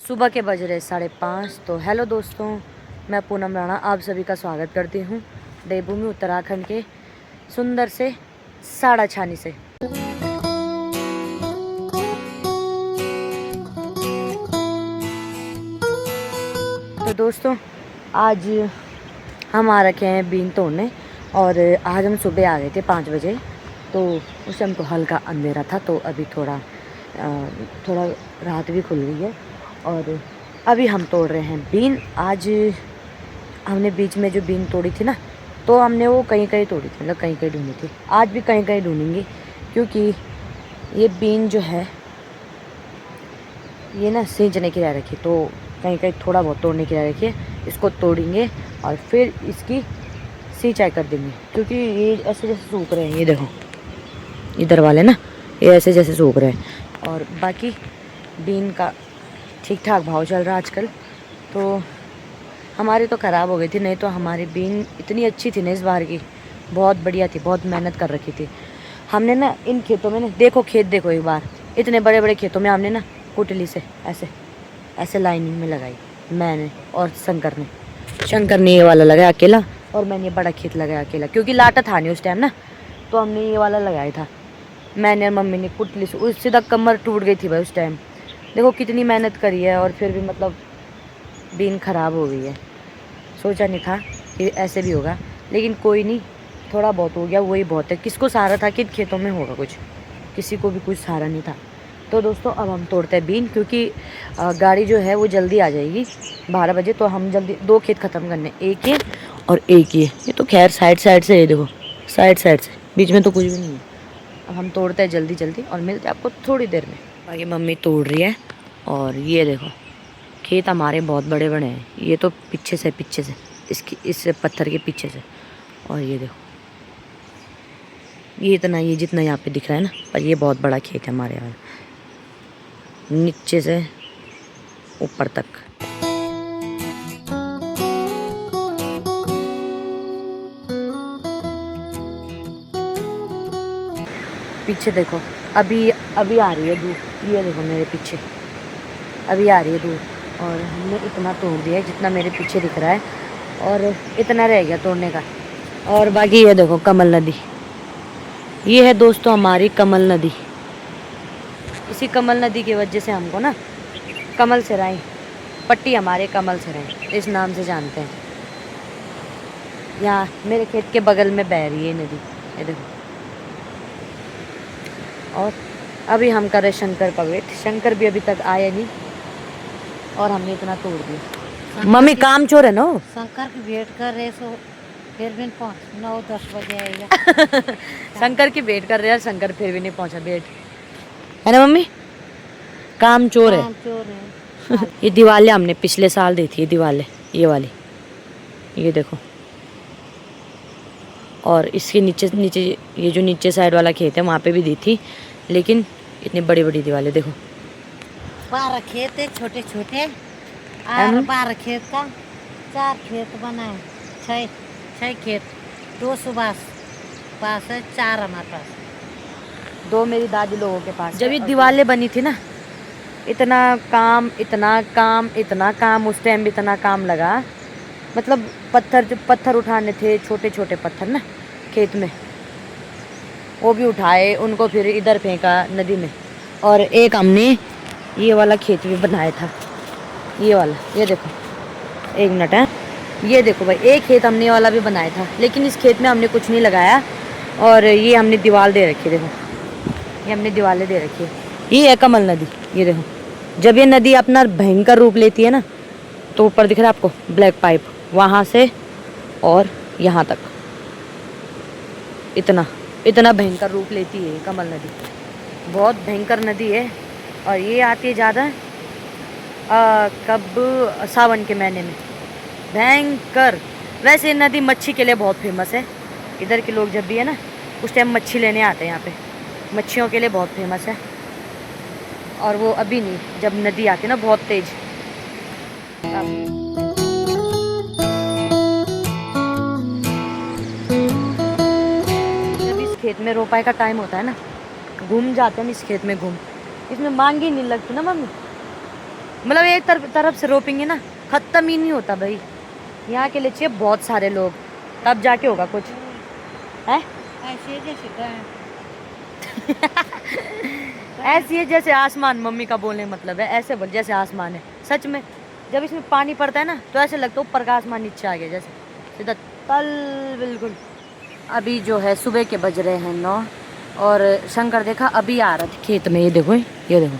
सुबह के बज रहे 5:30। तो हेलो दोस्तों, मैं पूनम राणा आप सभी का स्वागत करती हूँ देवभूमि उत्तराखंड के सुंदर से साड़ा छानी से। तो दोस्तों, आज हम आ रखे हैं बीन तोड़ने और आज हम सुबह आ गए थे 5 बजे। तो उस टाइम तो हल्का अंधेरा था, तो अभी थोड़ा रात भी खुल गई है और अभी हम तोड़ रहे हैं बीन। आज हमने बीच में जो बीन तोड़ी थी ना, तो हमने वो कहीं कहीं तोड़ी थी, मतलब कहीं कहीं ढूंढी थी। आज भी कहीं कहीं ढूंढेंगे क्योंकि ये बीन जो है ये ना सींचने की रह रखी, तो कहीं कहीं थोड़ा बहुत तोड़ने की रह रखी है। इसको तोड़ेंगे और फिर इसकी सिंचाई कर देंगे, क्योंकि ये ऐसे जैसे सूख रहे हैं, ये देखो इधर वाले ना, ये ऐसे जैसे सूख रहे हैं। और बाकी बीन का ठीक ठाक भाव चल रहा आजकल। तो हमारी तो ख़राब हो गई थी, नहीं तो हमारी बीन इतनी अच्छी थी ना इस बार की, बहुत बढ़िया थी, बहुत मेहनत कर रखी थी हमने ना। इन खेतों में ना देखो, खेत देखो एक बार, इतने बड़े बड़े खेतों में हमने ना कुटली से ऐसे ऐसे लाइनिंग में लगाई, मैंने और शंकर ने ये वाला लगाया अकेला, और मैंने ये बड़ा खेत लगाया अकेला, क्योंकि लाटा था नहीं उस टाइम ना, तो हमने ये वाला लगाया था मैंने और मम्मी ने कुटली से। उससे तक कमर टूट गई थी भाई उस टाइम। देखो कितनी मेहनत करी है और फिर भी मतलब बीन ख़राब हो गई है। सोचा नहीं था कि ऐसे भी होगा, लेकिन कोई नहीं, थोड़ा बहुत हो गया, वही बहुत है। किसको सहारा था कि खेतों में होगा कुछ, किसी को भी कुछ सहारा नहीं था। तो दोस्तों, अब हम तोड़ते हैं बीन, क्योंकि गाड़ी जो है वो जल्दी आ जाएगी 12 बजे। तो हम जल्दी 2 खेत ख़त्म करने, एक ये और एक ये तो खैर साइड से, ये देखो साइड से, बीच में तो कुछ भी नहीं है। अब हम तोड़ते हैं जल्दी जल्दी और मिलते हैं आपको थोड़ी देर में। बाकी मम्मी तोड़ रही है और ये देखो खेत हमारे बहुत बड़े बड़े हैं। ये तो पीछे से इसकी इस पत्थर के पीछे से, और ये देखो ये इतना, ये जितना यहाँ पे दिख रहा है ना, और ये बहुत बड़ा खेत है हमारे यहाँ, नीचे से ऊपर तक। पीछे देखो, अभी आ रही है धूप, ये देखो मेरे पीछे अभी आ रही है धूप। और हमने इतना तोड़ दिया है जितना मेरे पीछे दिख रहा है, और इतना रह गया तोड़ने का। और बाकी ये देखो कमल नदी, ये है दोस्तों हमारी कमल नदी। इसी कमल नदी की वजह से हमको ना कमल सराय पट्टी, हमारे कमल सराय इस नाम से जानते हैं। यहाँ मेरे खेत के बगल में बह रही है नदी, ये देखो। और अभी हम कर रहे शंकर का वेट, शंकर भी अभी तक आया नहीं और हमने इतना तोड़ दिया। मम्मी काम चोर है ना, शंकर की वेट कर रहे, सो फिर भी 9-10 बजे आएगा। शंकर की वेट कर रहे हैं, शंकर फिर भी नहीं पहुंचा। वेट है ना मम्मी, काम चोर है। चोर है। ये दिवाले हमने पिछले साल दी थी, दिवाले ये वाली, ये देखो। और इसके नीचे ये जो नीचे साइड वाला खेत है वहाँ पे भी दी थी, लेकिन इतनी बड़ी बड़ी दिवाले देखो। 12 खेत है छोटे छोटे, और 12 खेत का 4 खेत बनाए, 6 खेत, 2 सुभाष पास है, 4 हमारे पास, 2 मेरी दादी लोगों के पास। जब ये दिवाले बनी थी ना, इतना काम उस टाइम भी इतना काम लगा, मतलब पत्थर उठाने थे, छोटे छोटे पत्थर ना खेत में, वो भी उठाए, उनको फिर इधर फेंका नदी में। और एक हमने ये वाला खेत भी बनाया था, ये वाला, ये देखो, एक मिनट है, ये देखो भाई, एक खेत हमने वाला भी बनाया था, लेकिन इस खेत में हमने कुछ नहीं लगाया। और ये हमने दीवार दे रखी है, देखो ये हमने दीवारें दे रखी है। ये है कमल नदी, ये देखो। जब ये नदी अपना भयंकर रूप लेती है ना, तो ऊपर दिख रहा है आपको ब्लैक पाइप, वहाँ से और यहाँ तक इतना भयंकर रूप लेती है कमल नदी, बहुत भयंकर नदी है। और ये आती है ज़्यादा कब, सावन के महीने में, भयंकर। वैसे ये नदी मच्छी के लिए बहुत फेमस है, इधर के लोग जब भी है ना उस टाइम मच्छी लेने आते हैं यहाँ पे, मच्छियों के लिए बहुत फेमस है। और वो अभी नहीं, जब नदी आती है ना बहुत तेज। जब इस खेत में रोपाई का टाइम होता है ना, घूम जाते हैं इस खेत में, इसमें मांगी नहीं लगती ना मम्मी, मतलब एक तरफ से रोपेंगे ना, खत्म ही नहीं होता भाई। यहाँ के लिए चाहिए बहुत सारे लोग, तब जाके होगा कुछ है। ऐसे जैसे गाय। ऐसी है जैसे आसमान, मम्मी का बोलने मतलब है ऐसे बोल जैसे आसमान है। सच में जब इसमें पानी पड़ता है ना तो ऐसे लगता है ऊपर का आसमान नीचे आ गया, जैसे सीधा तल बिल्कुल। अभी जो है सुबह के बज रहे हैं 9 और शंकर देखा अभी आ रहा था खेत में। ये देखो, ये देखो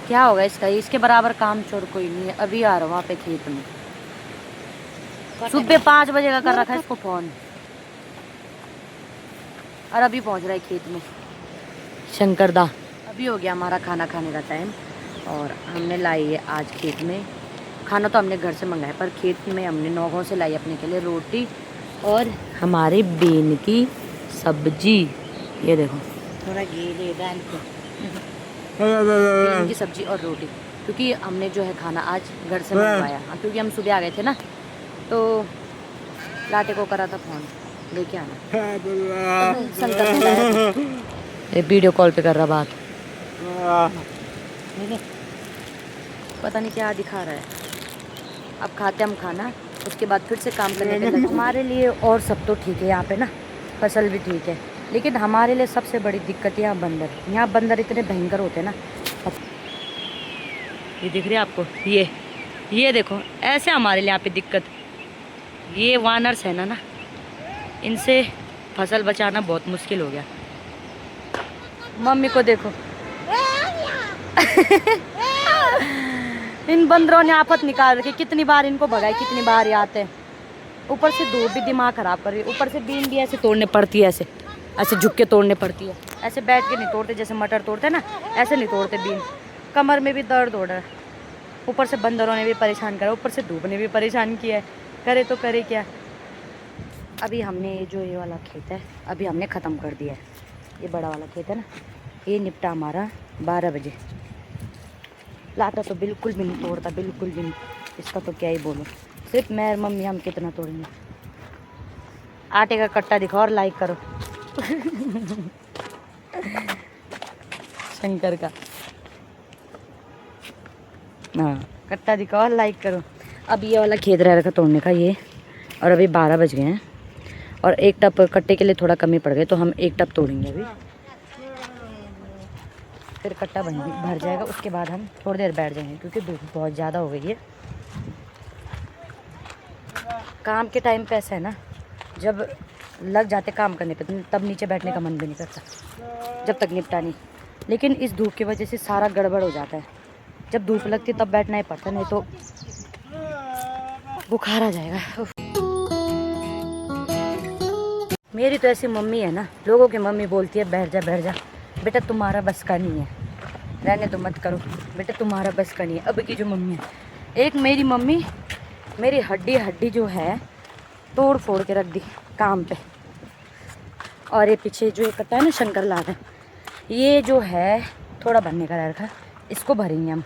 क्या होगा इसका, इसके बराबर काम चोर कोई नहीं है। अभी आ रहा वहाँ पे खेत में, सुबह 5 बजे का कर रखा है इसको फोन, और अभी पहुँच रहा है खेत में शंकर दा। अभी हो गया हमारा खाना खाने का टाइम और हमने लाई है आज खेत में खाना। तो हमने घर से मंगाया पर खेत में हमने नौगों से लाई अपने के लिए रोटी और हमारे बेन की सब्जी। ये देखो थोड़ा घी दे डाल के। बेन की सब्जी और रोटी, क्योंकि हमने जो है खाना आज घर से मंगवाया, क्योंकि हम सुबह आ गए थे ना तो लाटे को करा था फोन लेके आना। शंकर ये वीडियो कॉल पे कर रहा बात, पता नहीं क्या दिखा रहा है। अब खाते हम खाना, उसके बाद फिर से काम करने के लिए। हमारे लिए और सब तो ठीक है यहाँ पे ना, फसल भी ठीक है, लेकिन हमारे लिए सबसे बड़ी दिक्कत यहाँ बंदर। यहाँ बंदर इतने भयंकर होते हैं ना। ये दिख रही है आपको, ये देखो ऐसे हमारे लिए यहाँ पे दिक्कत। ये वानर्स है ना, इनसे फसल बचाना बहुत मुश्किल हो गया। मम्मी को देखो इन बंदरों ने आफत निकाल रखी, कितनी बार इनको भगाई, कितनी बार ये आते हैं। ऊपर से धूप भी दिमाग खराब कर रही है, ऊपर से बीन भी ऐसे तोड़ने पड़ती है, ऐसे ऐसे झुक के तोड़ने पड़ती है। ऐसे बैठ के नहीं तोड़ते जैसे मटर तोड़ते ना, ऐसे नहीं तोड़ते बीन। कमर में भी दर्द हो रहा है, ऊपर से बंदरों ने भी परेशान करा, ऊपर से धूप ने भी परेशान किया है, करे तो करे क्या। अभी हमने जो ये वाला खेत है अभी हमने ख़त्म कर दिया है। ये बड़ा वाला खेत है ना, ये निपटा हमारा 12 बजे। लाटा तो बिल्कुल भी नहीं तोड़ता, बिल्कुल भी नहीं। इसका तो क्या ही बोलूं, सिर्फ मैं और मम्मी हम कितना तोड़ेंगे। आटे का कट्टा दिखाओ और लाइक करो शंकर का हाँ कट्टा दिखाओ और लाइक करो। अब ये वाला खेत रह रखा तोड़ने का ये, और अभी 12 बज गए हैं और एक टप कट्टे के लिए थोड़ा कमी पड़ गई, तो हम एक टप तोड़ेंगे अभी, फिर कट्टा भर जाएगा। उसके बाद हम थोड़ी देर बैठ जाएंगे क्योंकि धूप बहुत ज़्यादा हो गई है। काम के टाइम पे ऐसा है ना, जब लग जाते काम करने पे तब नीचे बैठने का मन भी नहीं करता जब तक निपटा नहीं। लेकिन इस धूप की वजह से सारा गड़बड़ हो जाता है। जब धूप लगती तब बैठना ही पड़ता, नहीं तो बुखार आ जाएगा। मेरी तो ऐसी मम्मी है ना, लोगों की मम्मी बोलती है बैठ जा बेटा तुम्हारा बस का नहीं है, रहने तो मत करो बेटा तुम्हारा बस का नहीं है। अब की जो मम्मी है, एक मेरी मम्मी मेरी हड्डी जो है तोड़ फोड़ के रख दी काम पे। और ये पीछे जो ये कट्टा है ना शंकर लाल है, ये जो है थोड़ा भरने का रह रखा, इसको भरेंगे हम।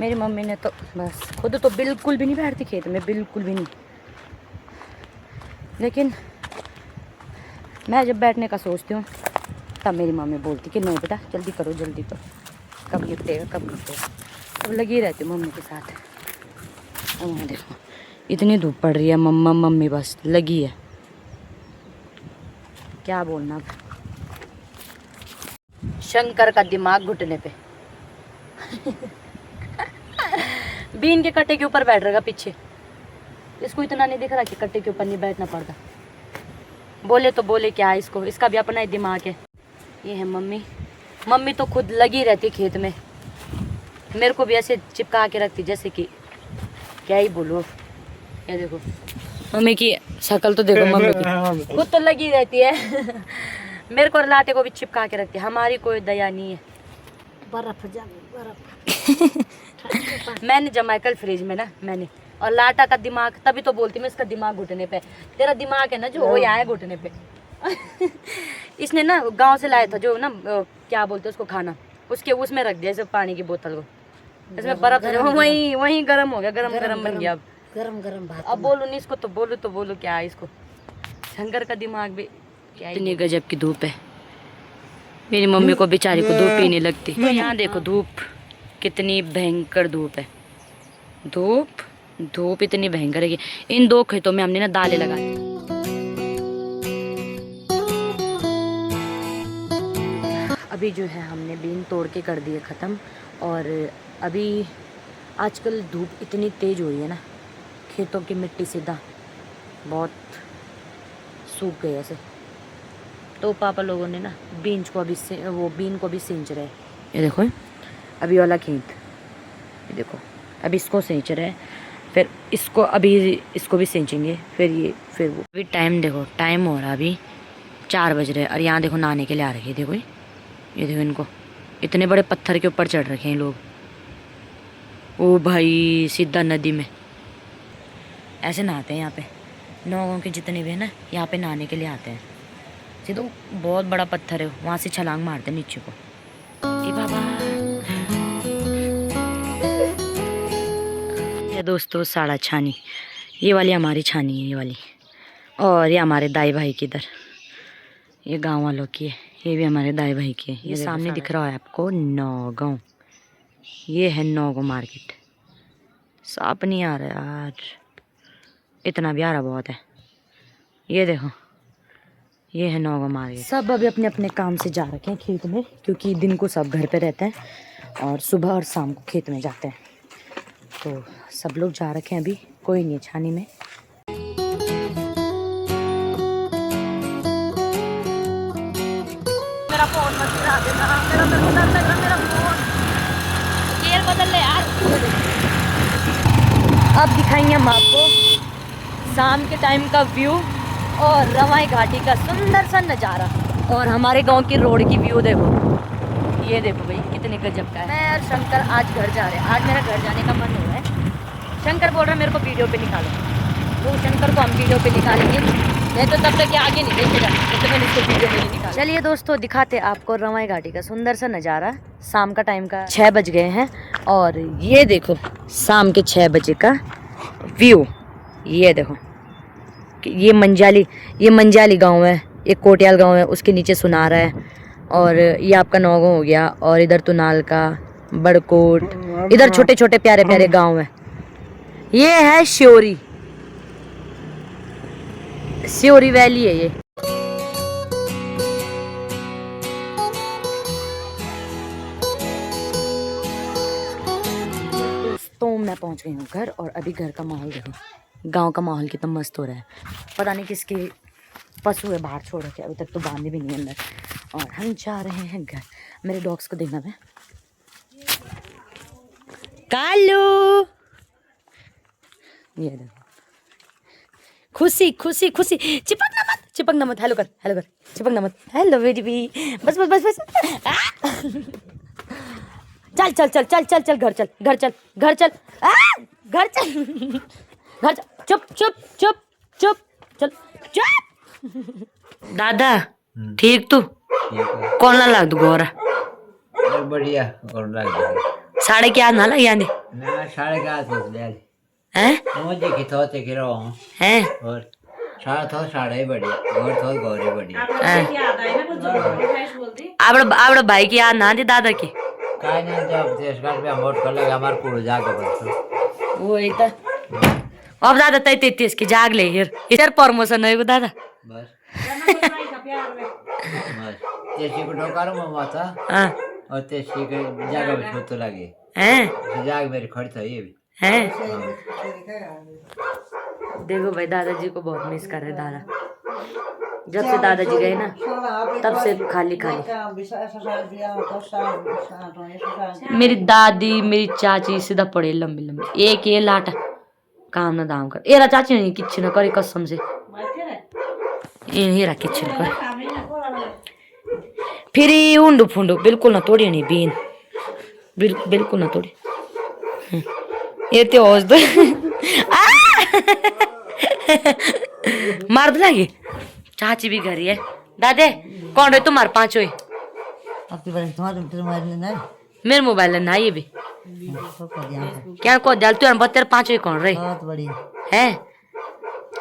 मेरी मम्मी ने तो बस खुद तो बिल्कुल भी नहीं बैठती खेत में, बिल्कुल भी नहीं। लेकिन मैं जब बैठने का सोचती हूँ तब मेरी मम्मी बोलती कि नहीं बेटा जल्दी करो, कब निपटेगा। अब लगी रहती हूँ मम्मी के साथ। और देखो इतनी धूप पड़ रही है, मम्मी बस लगी है, क्या बोलना। अब शंकर का दिमाग घुटने पे बीन के कट्टे के ऊपर बैठ रहेगा पीछे। इसको इतना नहीं दिख रहा कि कट्टे के ऊपर नहीं बैठना पड़ता। बोले तो बोले क्या है इसको, इसका भी अपना ही दिमाग है। ये है मम्मी तो खुद लगी रहती खेत में, मेरे को भी ऐसे चिपका के रखती जैसे कि क्या ही बोलूँ। ये देखो मम्मी की शक्ल तो देखो, मम्मी की खुद तो लगी रहती है मेरे को लाटे को भी चिपका के रखती है। हमारी कोई दया नहीं है। बर्फ मैंने जमाया कल फ्रिज में ना मैंने, और लाटा का दिमाग तभी तो बोलती मैं इसका दिमाग घुटने पे। तेरा दिमाग है ना जो वो यहाँ है घुटने पे इसने ना गांव से लाया था जो ना क्या बोलते उसको खाना, उसके उसमें रख दिया सब पानी की बोतल को, इसमें बर्फ वही गर्म हो गया, गरम बन गया। अब गरम भात। अब बोलूँ नहीं इसको तो बोलूँ क्या है इसको। शंकर का दिमाग भी क्या, इतनी गजब की धूप है। मेरी मम्मी को बेचारी को धूप ही नहीं लगती। तो यहाँ देखो धूप कितनी भयंकर धूप है। धूप इतनी भयंकर है कि इन 2 खेतों में हमने ना दालें लगा दी। अभी जो है हमने बीन तोड़ के कर दिए ख़त्म। और अभी आजकल धूप इतनी तेज़ हो रही है ना, खेतों की मिट्टी सीधा बहुत सूख गई ऐसे। तो पापा लोगों ने ना बीन को भी सींच रहे। ये देखो अभी वाला खेत, ये देखो अभी इसको सींच रहे हैं, फिर इसको भी सींचेंगे, फिर वो। अभी टाइम देखो, टाइम हो रहा अभी 4 बज रहे हैं। और यहाँ देखो नहाने के लिए आ रखे हैं। देखो ये देखो इनको, इतने बड़े पत्थर के ऊपर चढ़ रखे हैं लोग। ओ भाई सीधा नदी में ऐसे नहाते हैं। यहाँ पे 9 गाँव के जितने भी हैं ना, यहाँ पे नहाने के लिए आते हैं। सीधा बहुत बड़ा पत्थर है, वहाँ से छलांग मारते हैं नीचे को। ए बाबा, ये दोस्तों साड़ा छानी, ये वाली हमारी छानी है, ये वाली। और ये हमारे दाई भाई की, इधर ये गांव वालों की है, ये भी हमारे दाई भाई की है। ये सामने दिख रहा है आपको नौगांव, ये है नौगांव मार्केट। साफ नहीं आ रहा यार, इतना भी आ रहा बहुत है। ये देखो ये है नौगांव मार्केट। सब अभी अपने अपने काम से जा रखे हैं खेत में, क्योंकि दिन को सब घर पे रहते हैं और सुबह और शाम को खेत में जाते हैं। तो सब लोग जा रखे हैं, अभी कोई नहीं है छानी में। मेरा फोन मत गिरा देना, मेरा डर लग रहा, मेरा फोन गियर बदल ले यार। अब दिखाएंगे हम आपको शाम के टाइम का व्यू और रवाई घाटी का सुंदर सा नज़ारा, और हमारे गांव की रोड की व्यू देखो। ये देखो भाई कितने गजब का है। मैं और शंकर आज घर जा रहे हैं, आज मेरा घर जाने का मन हो रहा है। शंकर बोल रहा है मेरे को वीडियो पे निकालो, तो शंकर को हम वीडियो पे निकालेंगे, नहीं तो तब तक ये आगे नहीं देखेगा, तो मैंने इसको वीडियो में नहीं निकाला। चलिए दोस्तों दिखाते आपको रवाई घाटी का सुंदर सा नज़ारा। शाम का टाइम का 6 बज गए हैं, और ये देखो शाम के 6 बजे का व्यू। ये देखो ये मंजाली गांव है, एक कोटियाल गांव है, उसके नीचे सुनारा है, और ये आपका नौगांव हो गया, और इधर तुनाल का बड़कोट, इधर छोटे छोटे प्यारे प्यारे गांव है। ये है श्योरी वैली है ये। तो मैं पहुंच गई हूँ घर, और अभी घर का माहौल देखो, गांव का माहौल कितना मस्त हो रहा है। पता नहीं किसके पशु है बाहर छोड़ रखे, अभी तक तो बांधे भी नहीं अंदर, और हम जा रहे हैं घर। मेरे डॉग्स को देखना है, कालू, ये देखो खुशी खुशी खुशी, चिपकना मत, हेलो कर, चिपकना मत, हेलो बेबी, बस चल घर चल, घर चल, चुप दादा ठीक तू कौन ला लाग गोरा बढ़िया और लग साढ़े क्या ना लग यानी ना साढ़े क्या तो ले हैं मुझे की थोते की रहो हैं और साढ़े बढ़िया और थोड़ गोरे बढ़िया आवड़ भाई की याद ना दी दादा की काय ना जब देश का पे मोट कर लगा हमार पूरा जाके बस वो एक अब दादा तय 33 की जाग ले हिर इधर प्रमोशन है दादा बस तेसी को ढोकारो मम्मा था हां और तेसी के जागा में छोतो लगे हैं जाग मेरी खड़ी था ये भी हैं देखो भाई दादाजी को बहुत मिस कर रहे दादा, जब से दादाजी गए ना तब से खाली मेरी दादी मेरी चाची सीधा पड़े लंबी एक ये लाटा काम ना दाम कर एरा चाची नहीं किछ न करे कसम से हेरा किछ न करे फिर उंडू फुंडू बिल्कुल ना तोड़ी नहीं बीन बिल्कुल ना तोड़ी ये तो होश दो मार दो लगी चाची भी घर ही है दादे कौन रहे तुम्हारे पांचों ही मेरे मोबाइल ना ये भी क्या को डाल तू बत्तर पांचों ही कौन रही है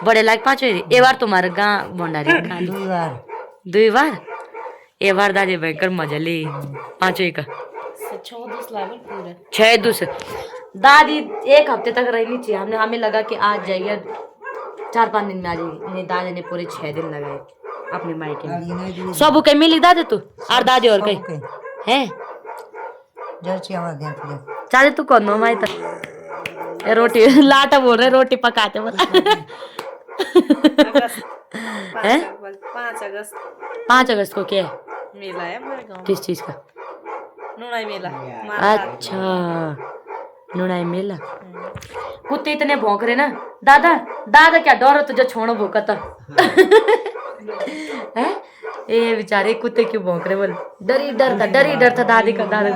बड़े लायक पांचों ही एक बार तुम्हारे गाँव भंडारी 2 बार ये बार दादी भयंकर मजा ली 5 का 6 दूस दादी 1 हफ्ते तक रहनी चाहिए। हमने हमें लगा कि आज जाइए 4-5 दिन में आ जाएगी, नहीं दादी ने पूरे 6 दिन लगाए अपने मायके में। सब कहीं मिली दादी तू और दादी और कहीं हैं चाहे तू कौन हो माई तक रोटी लाटा बोल रहे रोटी पकाते बोला हैं 5 अगस्त को क्या है मेला है हमारे गाँव किस चीज का नुनाई मेला अच्छा नुनाई मेला कुत्ते इतने भौंक रहे ना दादा दादा क्या डर हो तुझे छोड़ो भूखा था हैं ये बेचारे कुत्ते क्यों भौंक रहे बोल डर ही डर था दादी का दादा